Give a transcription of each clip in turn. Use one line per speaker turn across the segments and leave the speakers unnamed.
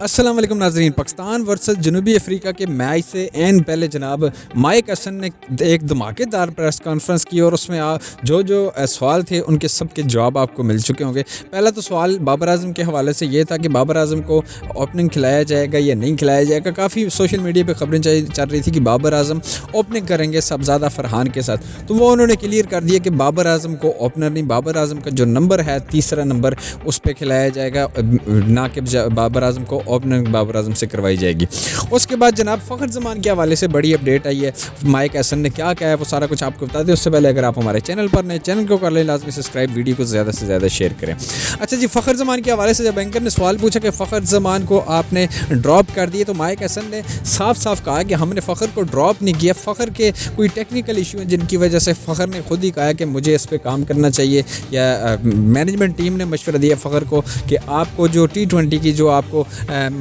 السلام علیکم ناظرین، پاکستان ورسز جنوبی افریقہ کے میچ سے این پہلے جناب مائک ہسن نے ایک دھماکے دار پریس کانفرنس کی اور اس میں جو سوال تھے ان کے سب کے جواب آپ کو مل چکے ہوں گے۔ پہلا تو سوال بابر اعظم کے حوالے سے یہ تھا کہ بابر اعظم کو اوپننگ کھلایا جائے گا یا نہیں کھلایا جائے گا۔ کافی سوشل میڈیا پہ خبریں چل رہی تھی کہ بابر اعظم اوپننگ کریں گے شہزادہ فرحان کے ساتھ، تو وہ انہوں نے کلیئر کر دیا کہ بابر اعظم کو اوپنر نہیں، بابر اعظم کا جو نمبر ہے تیسرا نمبر اس پہ کھلایا جائے گا، نہ کہ بابر اعظم کو اوپننگ بابر اعظم سے کروائی جائے گی۔ اس کے بعد جناب فخر زمان کے حوالے سے بڑی اپڈیٹ آئی ہے، مائک ہسن نے کیا کہا ہے وہ سارا کچھ آپ کو بتا دیں۔ اس سے پہلے اگر آپ ہمارے چینل پر نئے، چینل کو کر لیں لازمی سبسکرائب، ویڈیو کو زیادہ سے زیادہ شیئر کریں۔ اچھا جی، فخر زمان کے حوالے سے جب اینکر نے سوال پوچھا کہ فخر زمان کو آپ نے ڈراپ کر دیے، تو مائک ہسن نے صاف صاف کہا کہ ہم نے فخر کو ڈراپ نہیں کیا، فخر کے کوئی ٹیکنیکل ایشو ہیں جن کی وجہ سے فخر نے خود ہی کہا کہ مجھے اس پہ کام کرنا چاہیے، یا مینجمنٹ ٹیم نے مشورہ دیا فخر کو کہ آپ کو جو T20 کی جو آپ کو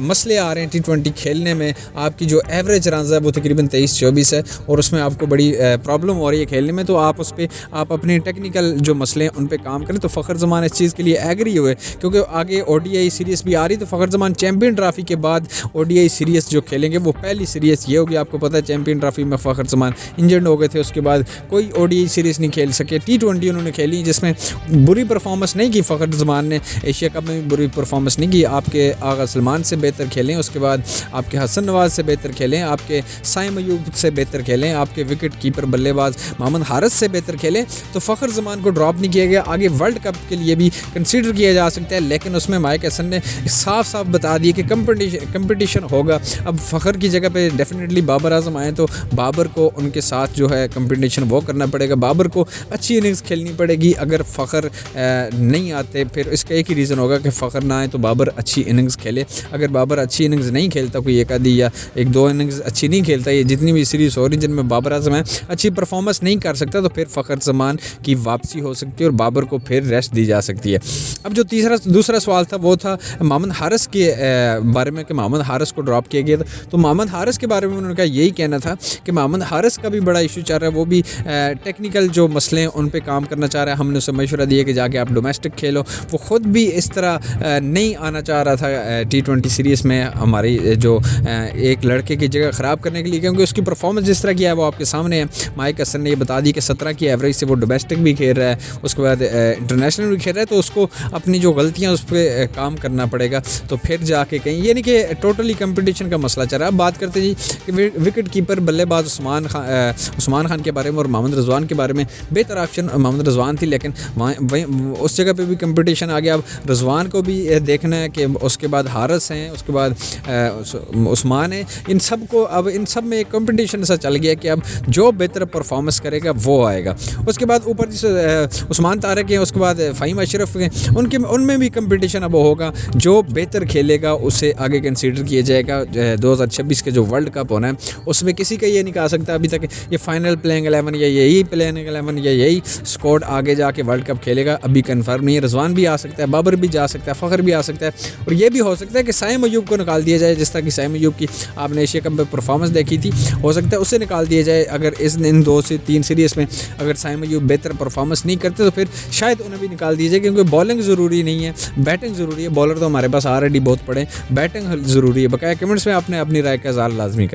مسئلے آ رہے ہیں T20 کھیلنے میں، آپ کی جو ایوریج رنز ہے وہ تقریباً 23-24 ہے اور اس میں آپ کو بڑی پرابلم ہو رہی ہے کھیلنے میں، تو آپ اس پہ آپ اپنے ٹیکنیکل جو مسئلے ہیں ان پہ کام کریں۔ تو فخر زمان اس چیز کے لیے ایگری ہوئے، کیونکہ آگے ODI سیریز بھی آ رہی، تو فخر زمان چیمپئن ٹرافی کے بعد ODI سیریز جو کھیلیں گے وہ پہلی سیریز یہ ہوگی۔ آپ کو پتہ ہے چیمپئن ٹرافی میں فخر زمان انجرڈ ہو گئے تھے، اس کے بعد کوئی ODI سیریز نہیں کھیل سکے۔ T20 انہوں نے کھیلی جس میں بری پرفارمنس نہیں کی فخر زمان نے، ایشیا کپ میں بھی بری پرفارمنس نہیں کی۔ آپ کے آغا سلمان سے بہتر کھیلیں، اس کے بعد آپ کے حسن نواز سے بہتر کھیلیں، آپ کے سائم ایوب سے بہتر کھیلیں، آپ کے وکٹ کیپر بلے باز محمد حارث سے بہتر کھیلیں، تو فخر زمان کو ڈراپ نہیں کیا گیا۔ آگے ورلڈ کپ کے لیے بھی کنسیڈر کیا جا سکتا ہے، لیکن اس میں مائک ہسن نے صاف صاف بتا دیا کہ کمپٹیشن ہوگا۔ اب فخر کی جگہ پہ ڈیفینیٹلی بابر اعظم آئے تو بابر کو ان کے ساتھ جو ہے کمپٹیشن وہ کرنا پڑے گا، بابر کو اچھی اننگز کھیلنی پڑے گی۔ اگر فخر نہیں آتے پھر اس کا ایک ہی ریزن ہوگا کہ فخر نہ آئے تو بابر اچھی اننگز کھیلے۔ اگر بابر اچھی اننگز نہیں کھیلتا، کوئی ایک آدھی یا ایک دو اننگز اچھی نہیں کھیلتا، یہ جتنی بھی سیریز ہو رہی جن میں بابر اعظم ہے اچھی پرفارمنس نہیں کر سکتا، تو پھر فخر زمان کی واپسی ہو سکتی ہے اور بابر کو پھر ریسٹ دی جا سکتی ہے۔ اب جو دوسرا سوال تھا وہ تھا محمد حارث کے بارے میں کہ محمد حارث کو ڈراپ کیا گیا تھا، تو محمد حارث کے بارے میں انہوں نے کہا یہی کہنا تھا کہ محمد حارث کا بھی بڑا ایشو چل رہا ہے، وہ بھی ٹیکنیکل جو مسئلے ہیں ان پہ کام کرنا چاہ رہا ہے۔ ہم نے اسے مشورہ دیا کہ جا کے آپ ڈومیسٹک کھیلو، وہ خود بھی اس طرح نہیں آنا چاہ رہا تھا T20 سیریز میں ہماری جو ایک لڑکے کی جگہ خراب کرنے کے لیے، کیونکہ اس کی پرفارمنس جس طرح کیا ہے وہ آپ کے سامنے ہے۔ مائک ہسن نے یہ بتا دی کہ 17 کی ایوریج سے وہ ڈومیسٹک بھی کھیل رہا ہے، اس کے بعد انٹرنیشنل بھی کھیل رہا ہے، تو اس کو اپنی جو غلطیاں اس پہ کام کرنا پڑے گا، تو پھر جا کے کہیں یہ نہیں کہ ٹوٹلی کمپٹیشن کا مسئلہ چل رہا ہے۔ اب بات کرتے جی کہ وکٹ کیپر بلے باز عثمان خان کے بارے میں اور محمد رضوان کے بارے میں، بہتر آپشن محمد رضوان تھی، لیکن اس جگہ پہ بھی کمپٹیشن آ گیا۔ اب رضوان کو بھی دیکھنا ہے کہ اس کے بعد حارث ہیں، اس کے بعد عثمان ہے، ان سب میں ایک کمپٹیشن سا چل گیا کہ اب جو بہتر پرفارمنس کرے گا وہ آئے گا۔ اس کے بعد اوپر عثمان طارق ہیں، اس کے بعد فہیم اشرف ہیں، ان میں بھی کمپٹیشن اب ہوگا، جو بہتر کھیلے گا اسے آگے کنسیڈر کیا جائے گا۔ 2026 کے جو ورلڈ کپ ہونا ہے اس میں کسی کا یہ نہیں کہا سکتا ابھی تک یہ فائنل پلینگ 11 یا یہی پلینگ 11 یا یہی اسکواڈ آگے جا کے ورلڈ کپ کھیلے گا، ابھی کنفرم نہیں ہے۔ رضوان بھی آ سکتا ہے، بابر بھی جا سکتا ہے، فخر بھی آ سکتا ہے، اور یہ بھی ہو سکتا ہے کہ سائم ایوب کو نکال دیا جائے، جس طرح کہ سائم ایوب کی آپ نے ایشیا کپ میں پرفارمنس دیکھی تھی، ہو سکتا ہے اسے نکال دیا جائے۔ اگر ان 2 سے 3 سیریز میں اگر سائم ایوب بہتر پرفارمنس نہیں کرتے تو پھر شاید انہیں بھی نکال دیا جائے، کیونکہ بالنگ ضروری نہیں ہے، بیٹنگ ضروری ہے۔ بالر تو ہمارے پاس آلریڈی بہت پڑے، بیٹنگ ضروری ہے۔ بقایا کمنٹس میں آپ نے اپنی رائے کا اظہار لازمی کرنا۔